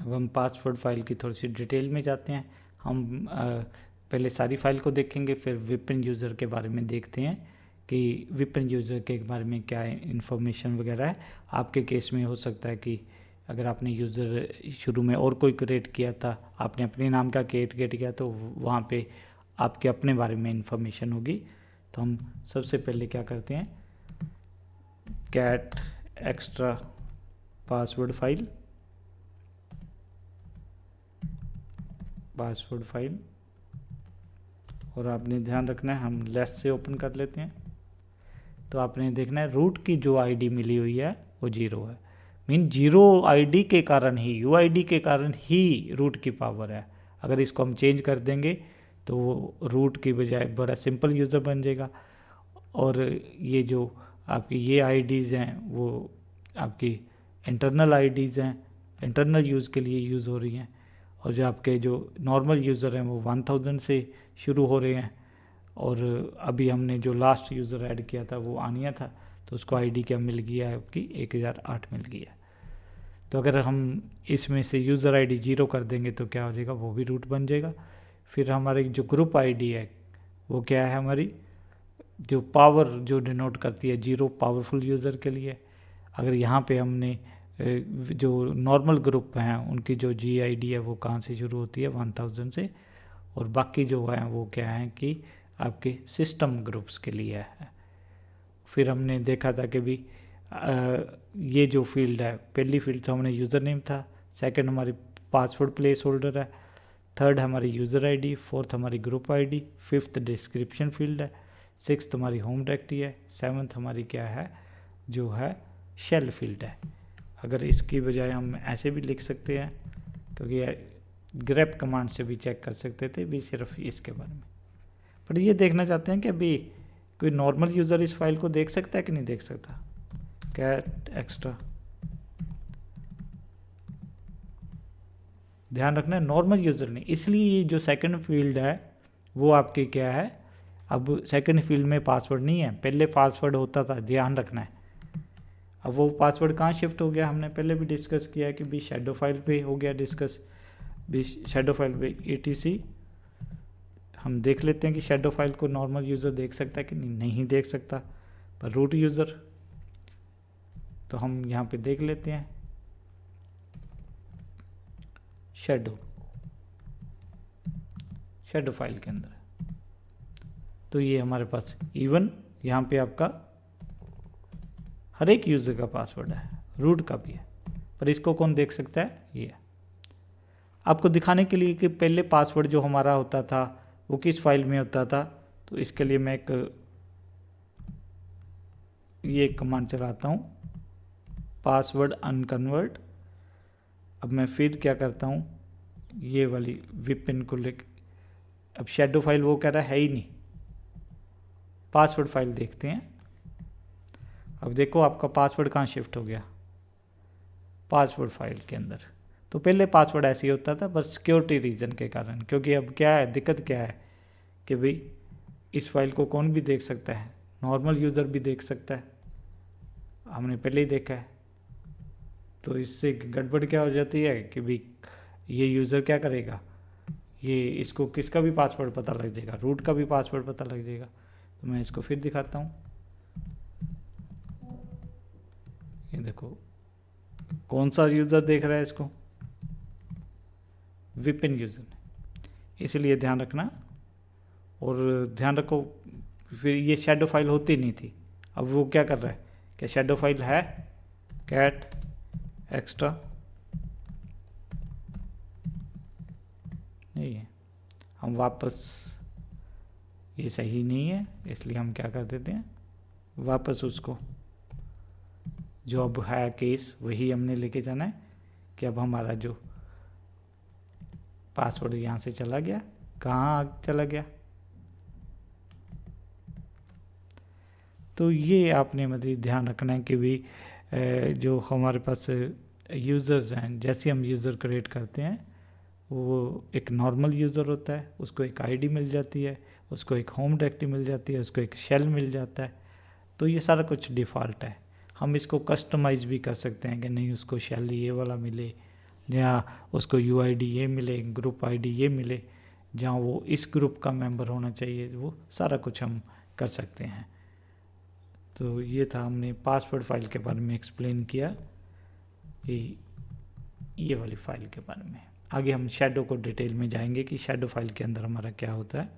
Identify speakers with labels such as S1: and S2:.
S1: अब हम password file की थोड़ी सी डिटेल में जाते हैं। हम पहले सारी फाइल को देखेंगे, फिर विपिन यूज़र के बारे में देखते हैं कि विपिन यूज़र के बारे में क्या इन्फॉर्मेशन वगैरह है। आपके केस में हो सकता है कि अगर आपने यूज़र शुरू में और कोई क्रिएट किया था, आपने अपने नाम का क्रिएट किया, तो वहाँ पे आपके अपने बारे में इन्फॉर्मेशन होगी। तो हम सबसे पहले क्या करते हैं, कैट एक्स्ट्रा पासवर्ड फाइल और आपने ध्यान रखना है, हम लेस से ओपन कर लेते हैं। तो आपने देखना है रूट की जो आईडी मिली हुई है वो 0 है, मीन 0 आईडी के कारण ही, यूआईडी के कारण ही रूट की पावर है। अगर इसको हम चेंज कर देंगे तो वो रूट की बजाय बड़ा सिंपल यूज़र बन जाएगा। और ये जो आपकी ये आईडीज़ हैं वो आपकी इंटरनल आईडीज़ हैं, इंटरनल यूज़ के लिए यूज़ हो रही हैं। और जो आपके जो नॉर्मल यूज़र हैं वो 1000 से शुरू हो रहे हैं। और अभी हमने जो लास्ट यूज़र ऐड किया था वो आनिया था, तो उसको आईडी क्या मिल गया है, आपकी 1008 मिल गई है। तो अगर हम इसमें से यूज़र आईडी 0 कर देंगे तो क्या हो जाएगा, वो भी रूट बन जाएगा। फिर हमारी जो ग्रुप आईडी है वो क्या है, हमारी जो पावर जो डिनोट करती है 0 पावरफुल यूज़र के लिए। अगर यहाँ पे हमने जो नॉर्मल ग्रुप हैं उनकी जो GID है वो कहाँ से शुरू होती है, 1000 से। और बाकी जो है वो क्या है कि आपके सिस्टम ग्रुप्स के लिए है। फिर हमने देखा था कि भी ये जो फील्ड है, पहली फील्ड तो हमने यूज़र नेम था, सेकंड हमारी पासवर्ड प्लेस होल्डर है, थर्ड हमारी यूज़र आईडी, फोर्थ हमारी group ID, fifth description field है, सिक्स्थ हमारी होम डायरेक्टरी है, सेवन्थ हमारी क्या है, जो है शेल फील्ड है। अगर इसकी बजाय हम ऐसे भी लिख सकते हैं, क्योंकि ग्रेप कमांड से भी चेक कर सकते थे भी सिर्फ इसके बारे में। पर ये देखना चाहते हैं कि अभी कोई नॉर्मल यूज़र इस फाइल को देख सकता है कि नहीं देख सकता। कैट एक्स्ट्रा, ध्यान रखना है नॉर्मल यूज़र नहीं, इसलिए ये जो सेकंड फील्ड है वो आपकी क्या है, अब सेकंड फील्ड में पासवर्ड नहीं है, पहले पासवर्ड होता था, ध्यान रखना है। अब वो पासवर्ड कहाँ शिफ्ट हो गया, हमने पहले भी डिस्कस किया है कि भी शैडो फाइल पे हो गया डिस्कस, भी शैडो फाइल पे etc। हम देख लेते हैं कि शैडो फाइल को नॉर्मल यूज़र देख सकता है कि नहीं देख सकता, पर रूट यूज़र तो हम यहाँ पे देख लेते हैं शैडो फाइल के अंदर। तो ये हमारे पास इवन यहाँ पे आपका हर एक यूज़र का पासवर्ड है, रूट का भी है, पर इसको कौन देख सकता है, ये आपको दिखाने के लिए कि पहले पासवर्ड जो हमारा होता था वो किस फाइल में होता था। तो इसके लिए मैं ये कमांड चलाता हूँ, पासवर्ड अनकन्वर्ट। अब मैं फिर क्या करता हूँ, ये वाली विपिन को लेकर, अब शैडो फाइल वो कह रहा है ही नहीं, पासवर्ड फाइल देखते हैं। अब देखो आपका पासवर्ड कहाँ शिफ्ट हो गया, पासवर्ड फाइल के अंदर। तो पहले पासवर्ड ऐसे ही होता था, बस सिक्योरिटी रीज़न के कारण, क्योंकि अब क्या है, दिक्कत क्या है कि भाई इस फाइल को कौन भी देख सकता है, नॉर्मल यूज़र भी देख सकता है, हमने पहले ही देखा है। तो इससे गड़बड़ क्या हो जाती है कि भाई ये यूज़र क्या करेगा, ये इसको किसका भी पासवर्ड पता लग जाएगा, रूट का भी पासवर्ड पता लग जाएगा। तो मैं इसको फिर दिखाता हूँ, ये देखो कौन सा यूज़र देख रहा है इसको, विपिन यूज़र ने, इसलिए ध्यान रखना। और ध्यान रखो फिर ये शैडो फाइल होती नहीं थी, अब वो क्या कर रहा है, क्या शैडो फाइल है, कैट एक्स्ट्रा नहीं है, हम वापस, ये सही नहीं है इसलिए हम क्या कर देते हैं, वापस उसको जो अब है केस वही हमने लेके जाना है कि अब हमारा जो पासवर्ड यहाँ से चला गया, कहाँ चला गया। तो ये आपने मतलब ध्यान रखना है कि भी जो हमारे पास यूज़र्स हैं, जैसे हम यूज़र क्रिएट करते हैं वो एक नॉर्मल यूज़र होता है, उसको एक आईडी मिल जाती है, उसको एक होम डायरेक्टरी मिल जाती है, उसको एक शेल मिल जाता है। तो ये सारा कुछ डिफ़ॉल्ट है, हम इसको कस्टमाइज़ भी कर सकते हैं कि नहीं उसको शेल ये वाला मिले, जहाँ उसको UID ये मिले, ग्रुप ID ये मिले, जहाँ वो इस ग्रुप का मेंबर होना चाहिए, वो सारा कुछ हम कर सकते हैं। तो ये था, हमने पासवर्ड फाइल के बारे में एक्सप्लेन किया, ये वाली फाइल के बारे में। आगे हम शैडो को डिटेल में जाएंगे कि शैडो फाइल के अंदर हमारा क्या होता है।